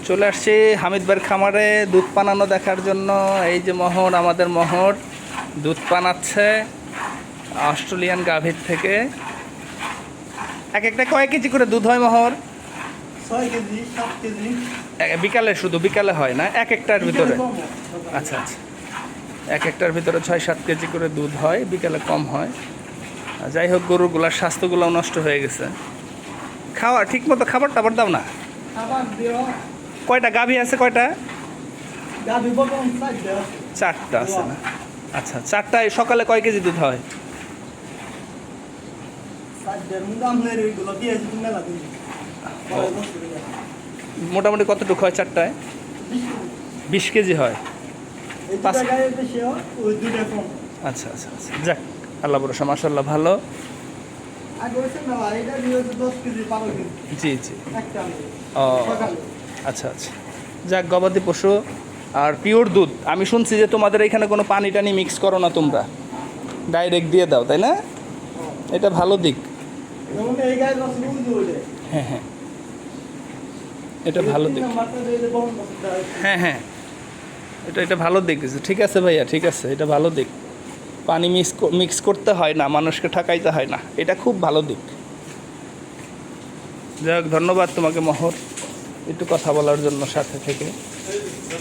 চলে আসছি হামিদ ভাইয়ের খামারে দুধ পানানো দেখার জন্য। এই যে মোহর, আমাদের মোহর দুধ পানাচ্ছে অস্ট্রেলিয়ান গাভীর থেকে। এক একটা কয় কেজি করে দুধ হয় মোহর? 6 কেজি 7 কেজি। বিকালে, শুধু বিকালে হয় না এক একটার ভিতরে? আচ্ছা আচ্ছা, এক একটার ভিতরে 6-7 কেজি করে দুধ হয়, বিকালে কম হয়। যাই হোক, গরুগুলার স্বাস্থ্যগুলো নষ্ট হয়ে গেছে। খাওয়া ঠিক মতো খাবার টাবার দাও না? খাবার দিও। কয়টা গাভী আছে? কয়টা? গাভী বর্তমান 4টা আছে। 4টা আছে না? আচ্ছা, 4টায় সকালে কয় কেজি দুধ হয়? 4টার মধ্যে আপনার ওইগুলো দিয়েছি তো মেলা দিন। মোটামুটি কতটুকু হয় 4টায়? 20 কেজি হয়। এই দুটা গায়ে বেশি হয়, ওই দুটা কম। আচ্ছা আচ্ছা আচ্ছা, যাক, আল্লাহ ভরসা, মাশাআল্লাহ, ভালো। আগে হচ্ছে মেলা, এটা দিয়ে 10 কেজি 12 কেজি জি জি। একটা আমি ও সকালে। আচ্ছা আচ্ছা, যাক, গবাদি পশু আর পিওর দুধ। আমি শুনছি যে তোমাদের এখানে কোনো পানি টানি মিক্স করো না তোমরা, ডাইরেক্ট দিয়ে দাও, তাই না? এটা ভালো দিক। যেমন এই গায়ে রস বুঝতে ওইটা। হ্যাঁ হ্যাঁ, এটা ভালো দিক। নাম্বারটা দিয়ে বন্ধ করতে হয়। হ্যাঁ হ্যাঁ, এটা ভালো দিক। ঠিক আছে ভাইয়া, ঠিক আছে, এটা ভালো দিক। পানি মিক্স করতে হয় না, মানুষকে ঠকাইতে হয় না, এটা খুব ভালো দিক। যাই হোক, ধন্যবাদ তোমাকে মোহর একটু কথা বলার জন্য সাথে থেকে।